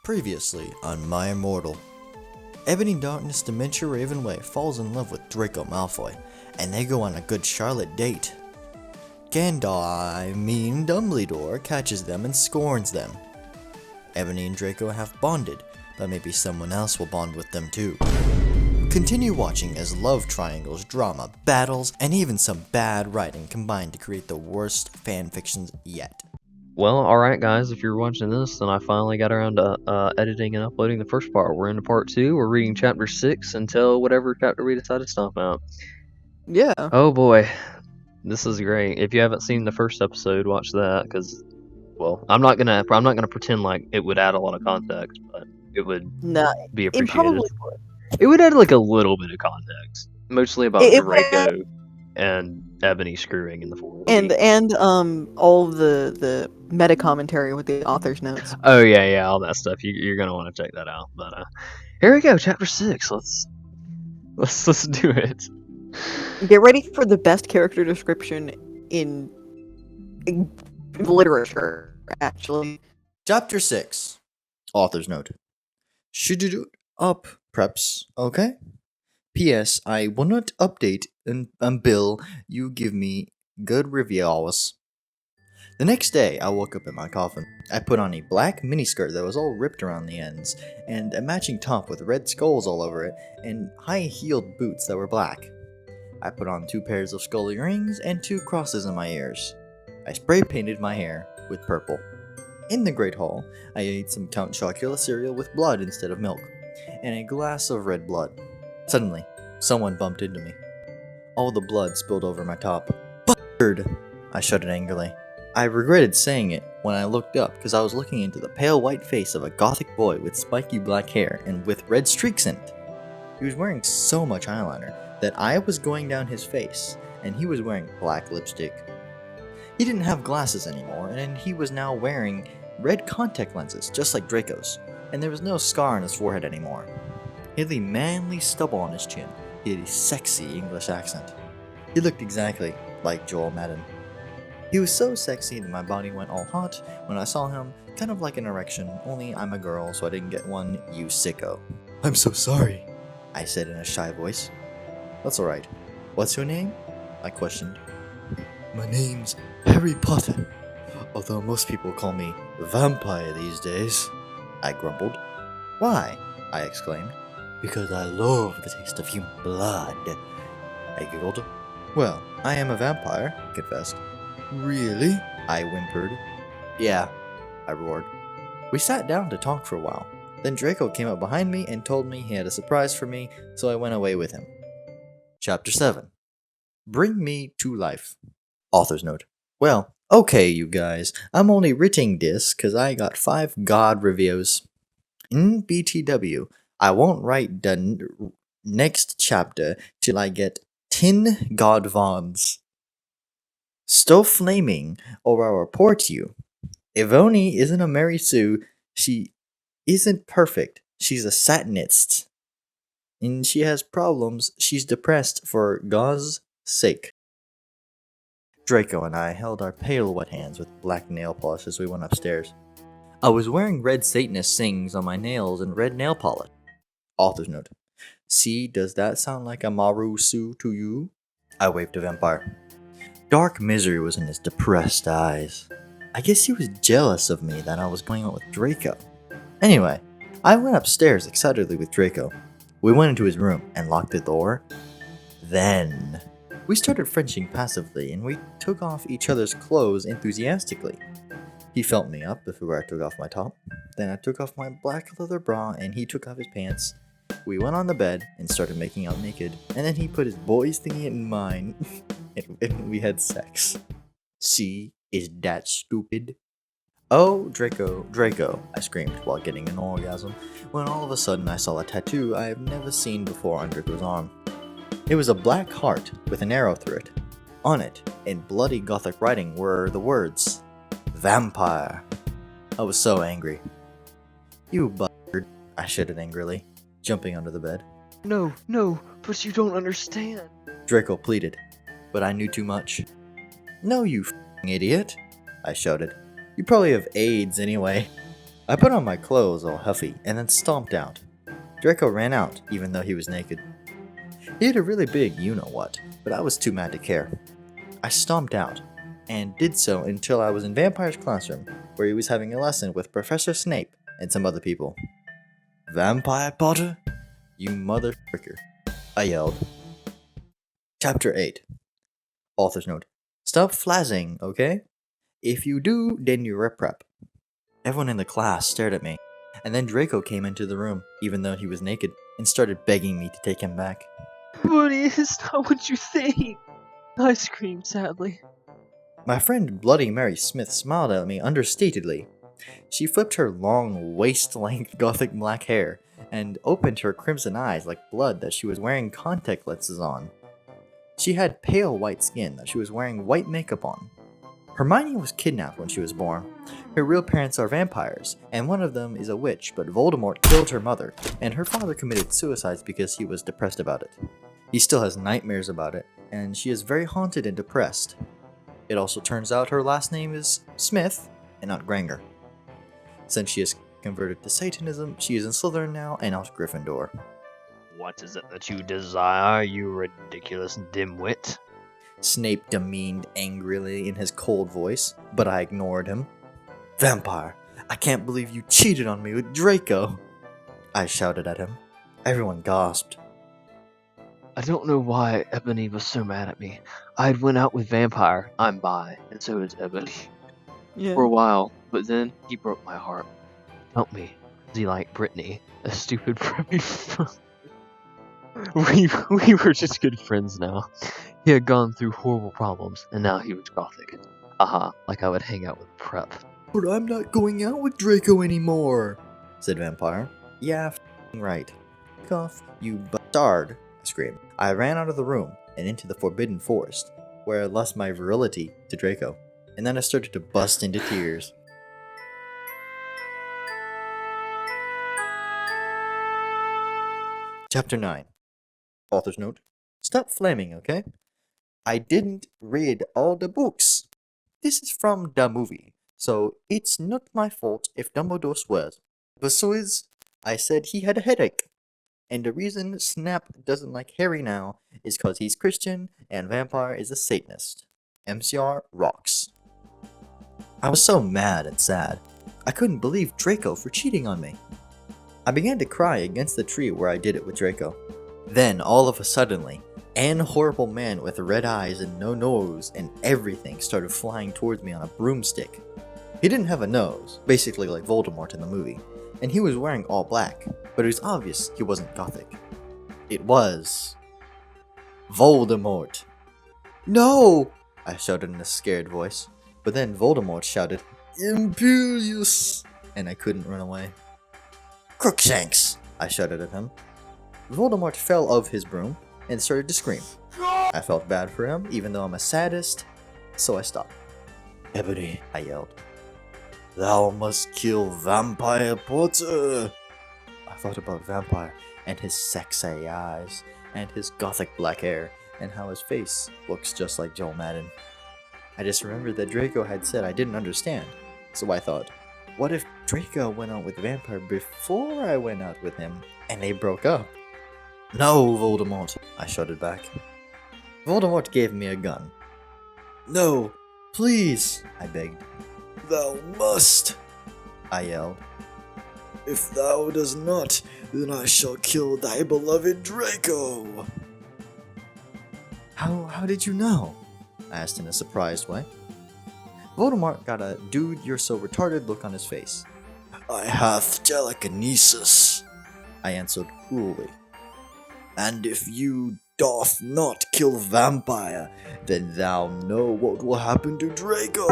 Previously on My Immortal. Ebony Darkness Dementia Ravenway falls in love with Draco Malfoy, and they go on a good Charlotte date. Dumbledore catches them and scorns them. Ebony and Draco have bonded, but maybe someone else will bond with them too. Continue watching as love triangles, drama, battles, and even some bad writing combine to create the worst fanfictions yet. Well, alright guys, if you're watching this, then I finally got around to editing and uploading the first part. We're into part 2, we're reading chapter 6 until whatever chapter we decide to stop out. Yeah. Oh boy, this is great. If you haven't seen the first episode, watch that, because, well, I'm not gonna pretend like it would add a lot of context, but it would be appreciated. It probably would. It would add like a little bit of context, mostly about It Draco and Ebony screwing in the forward. And all the meta commentary with the author's notes. Oh yeah, all that stuff. You're gonna want to check that out. But here we go, chapter 6. Let's do it. Get ready for the best character description in literature, actually. Chapter 6. Author's note. Should you do it up, preps, okay? P.S. I will not update until you give me good reviews. The next day, I woke up in my coffin. I put on a black miniskirt that was all ripped around the ends, and a matching top with red skulls all over it, and high-heeled boots that were black. I put on 2 pairs of skull earrings and 2 crosses in my ears. I spray-painted my hair with purple. In the Great Hall, I ate some Count Chocula cereal with blood instead of milk, and a glass of red blood. Suddenly, someone bumped into me. All the blood spilled over my top. Bastard! I shouted angrily. I regretted saying it when I looked up because I was looking into the pale white face of a gothic boy with spiky black hair and with red streaks in it. He was wearing so much eyeliner that I was going down his face, and he was wearing black lipstick. He didn't have glasses anymore, and he was now wearing red contact lenses, just like Draco's, and there was no scar on his forehead anymore. He had a manly stubble on his chin. He had a sexy English accent. He looked exactly like Joel Madden. He was so sexy that my body went all hot when I saw him, kind of like an erection, only I'm a girl so I didn't get one, you sicko. I'm so sorry, I said in a shy voice. That's alright. What's your name? I questioned. My name's Harry Potter, although most people call me Vampire these days, I grumbled. Why? I exclaimed. Because I love the taste of human blood, I giggled. Well, I am a vampire, I confessed. Really? I whimpered. Yeah, I roared. We sat down to talk for a while. Then Draco came up behind me and told me he had a surprise for me, so I went away with him. Chapter 7. Bring me to life. Author's note. Well, okay, you guys. I'm only writing this because I got 5 God reviews. In BTW, I won't write the next chapter till I get 10 God Vons. Stop flaming, or I'll report you. Ivoni isn't a Mary Sue. She isn't perfect. She's a Satanist. And she has problems. She's depressed for God's sake. Draco and I held our pale wet hands with black nail polish as we went upstairs. I was wearing red Satanist sings on my nails and red nail polish. Author's note. See, does that sound like a Maru Su to you? I waved to Vampire. Dark misery was in his depressed eyes. I guess he was jealous of me that I was going out with Draco. Anyway, I went upstairs excitedly with Draco. We went into his room and locked the door. Then, we started Frenching passively and we took off each other's clothes enthusiastically. He felt me up before I took off my top. Then I took off my black leather bra and he took off his pants. We went on the bed and started making out naked, and then he put his boy's thingy in mine, and we had sex. See, is that stupid? Oh, Draco, I screamed while getting an orgasm, when all of a sudden I saw a tattoo I have never seen before on Draco's arm. It was a black heart with an arrow through it. On it, in bloody gothic writing, were the words, Vampire. I was so angry. You bastard, I shouted angrily, jumping under the bed. No, but you don't understand. Draco pleaded, but I knew too much. No, you f***ing idiot, I shouted. You probably have AIDS anyway. I put on my clothes all huffy and then stomped out. Draco ran out, even though he was naked. He had a really big you-know-what, but I was too mad to care. I stomped out, and did so until I was in Vampire's classroom, where he was having a lesson with Professor Snape and some other people. "Vampire Potter? You mother fricker," I yelled. Chapter 8. Author's note. Stop flazzing, okay? If you do, then you're a prep. Everyone in the class stared at me, and then Draco came into the room, even though he was naked, and started begging me to take him back. Buddy, it's not what you think. I screamed sadly. My friend Bloody Mary Smith smiled at me understatedly. She flipped her long, waist-length gothic black hair, and opened her crimson eyes like blood that she was wearing contact lenses on. She had pale white skin that she was wearing white makeup on. Hermione was kidnapped when she was born. Her real parents are vampires, and one of them is a witch, but Voldemort killed her mother, and her father committed suicide because he was depressed about it. He still has nightmares about it, and she is very haunted and depressed. It also turns out her last name is Smith, and not Granger. Since she is converted to Satanism, she is in Slytherin now, and not Gryffindor. What is it that you desire, you ridiculous dimwit? Snape demeaned angrily in his cold voice, but I ignored him. "Vampire, I can't believe you cheated on me with Draco!" I shouted at him. Everyone gasped. I don't know why Ebony was so mad at me. I had went out with Vampire, I'm bi, and so is Ebony, Yeah. for a while, but then he broke my heart. Help me, because he liked Brittany, a stupid preppy we were just good friends now. He had gone through horrible problems, and now he was gothic. Haha, like I would hang out with Prep. "But I'm not going out with Draco anymore," said Vampire. "Yeah, f***ing right. Cough, you bastard," I screamed. I ran out of the room and into the Forbidden Forest, where I lost my virility to Draco, and then I started to bust into tears. Chapter 9. Author's note. Stop flaming, okay? I didn't read all the books. This is from the movie, so it's not my fault if Dumbledore swears. Besides, I said he had a headache. And the reason Snap doesn't like Harry now is because he's Christian and Vampire is a Satanist. MCR rocks. I was so mad and sad. I couldn't believe Draco for cheating on me. I began to cry against the tree where I did it with Draco. Then, all of a suddenly, an horrible man with red eyes and no nose and everything started flying towards me on a broomstick. He didn't have a nose, basically like Voldemort in the movie, and he was wearing all black, but it was obvious he wasn't gothic. It was Voldemort. "No!" I shouted in a scared voice, but then Voldemort shouted, "Imperious!" and I couldn't run away. "Crookshanks!" I shouted at him. Voldemort fell off his broom and started to scream. I felt bad for him, even though I'm a sadist, so I stopped. "Ebony," I yelled. "Thou must kill Vampire Potter!" I thought about Vampire and his sexy eyes, and his gothic black hair, and how his face looks just like Joel Madden. I just remembered that Draco had said I didn't understand, so I thought, what if Draco went out with Vampire before I went out with him, and they broke up? "No, Voldemort," I shouted back. Voldemort gave me a gun. "No, please," I begged. "Thou must," I yelled. "If thou does not, then I shall kill thy beloved Draco." How did you know?" I asked in a surprised way. Voldemort got a "dude, you're so retarded" look on his face. "I hath telekinesis," I answered cruelly. "And if you doth not kill Vampire, then thou know what will happen to Draco,"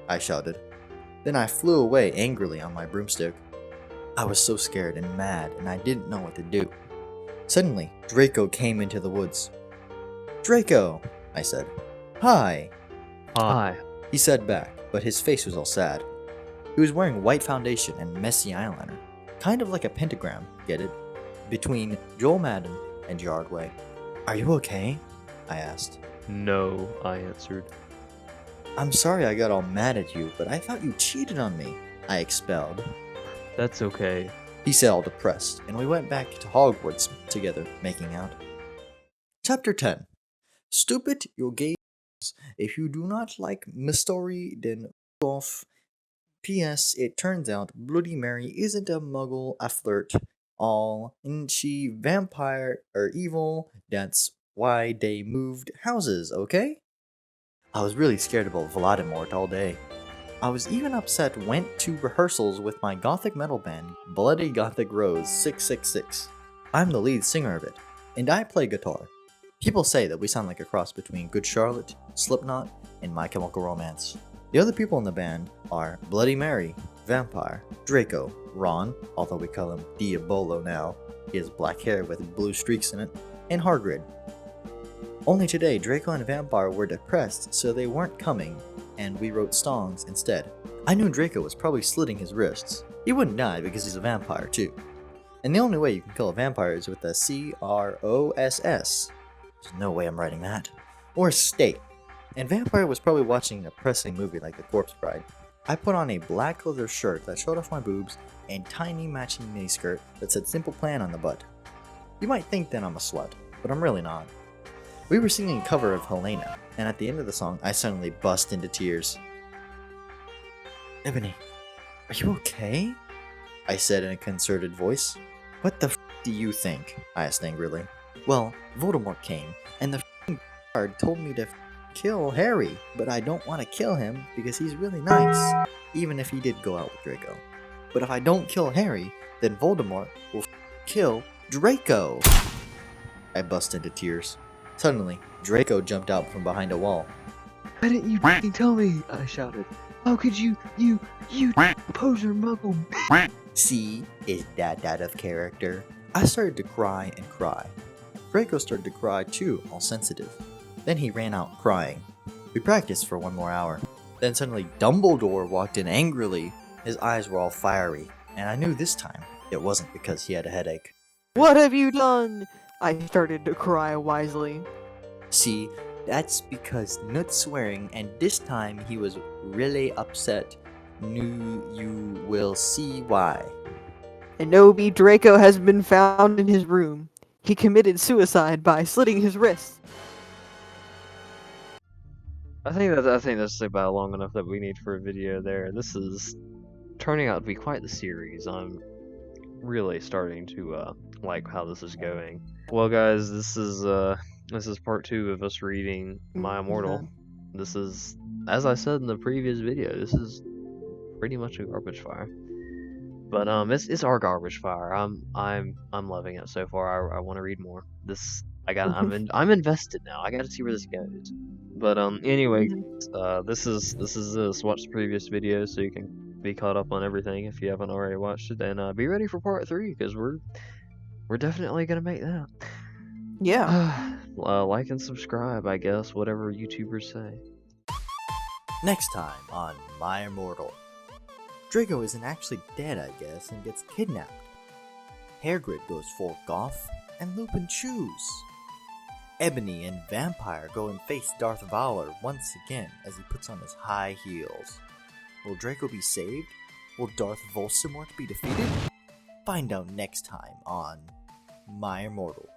I shouted. Then I flew away angrily on my broomstick. I was so scared and mad, and I didn't know what to do. Suddenly, Draco came into the woods. "Draco," I said. "Hi." Hi. He said back, but his face was all sad. He was wearing white foundation and messy eyeliner, kind of like a pentagram, get it? Between Joel Madden and Gerard Way. "Are you okay?" I asked. No, I answered. "I'm sorry I got all mad at you, but I thought you cheated on me." I expelled. That's okay. He said all depressed, and we went back to Hogwarts together, making out. Chapter 10. Stupid, you're gay. If you do not like my story, then f off. P.S. It turns out Bloody Mary isn't a muggle, a flirt, all, and she vampire or evil. That's why they moved houses, okay? I was really scared about Voldemort all day. I was even upset went to rehearsals with my gothic metal band, Bloody Gothic Rose 666. I'm the lead singer of it, and I play guitar. People say that we sound like a cross between Good Charlotte, Slipknot, and My Chemical Romance. The other people in the band are Bloody Mary, Vampire, Draco, Ron, although we call him Diabolo now, he has black hair with blue streaks in it, and Hagrid. Only today, Draco and Vampire were depressed, so they weren't coming, and we wrote songs instead. I knew Draco was probably slitting his wrists. He wouldn't die because he's a vampire too. And the only way you can kill a vampire is with a CROSS. There's no way I'm writing that. Or state. And Vampire was probably watching a depressing movie like The Corpse Bride. I put on a black leather shirt that showed off my boobs and tiny matching miniskirt that said Simple Plan on the butt. You might think that I'm a slut, but I'm really not. We were singing a cover of Helena, and at the end of the song, I suddenly bust into tears. Ebony, are you okay? I said in a concerted voice. What the f*** do you think? I asked angrily. Well, Voldemort came, and the f***ing guard told me to kill Harry, but I don't want to kill him because he's really nice, even if he did go out with Draco. But if I don't kill Harry, then Voldemort will kill Draco. I bust into tears. Suddenly, Draco jumped out from behind a wall. Why didn't you f***ing tell me? I shouted. How could you poser muggle? See, is that out of character? I started to cry and cry. Draco started to cry too, all sensitive. Then he ran out crying. We practiced for one more hour. Then suddenly Dumbledore walked in angrily. His eyes were all fiery, and I knew this time it wasn't because he had a headache. What have you done? I started to cry wisely. See, that's because not swearing, and this time he was really upset. You will see why. Inobi Draco has been found in his room. He committed suicide by slitting his wrists. I think that's about long enough that we need for a video there. This is turning out to be quite the series. I'm really starting to like how this is going. Well, guys, this is part 2 of us reading My Immortal. This is, as I said in the previous video, this is pretty much a garbage fire. But it's our garbage fire. I'm loving it so far. I want to read more. I'm invested now. I got to see where this goes. But anyway, this is this. Watch the previous video so you can be caught up on everything if you haven't already watched it, and be ready for part 3 because we're definitely gonna make that. Yeah. Like and subscribe, I guess, whatever YouTubers say. Next time on My Immortal. Draco isn't actually dead, I guess, and gets kidnapped. Hagrid goes full goth, and Lupin chews. Ebony and Vampire go and face Darth Valar once again as he puts on his high heels. Will Draco be saved? Will Darth Voldemort be defeated? Find out next time on My Immortal.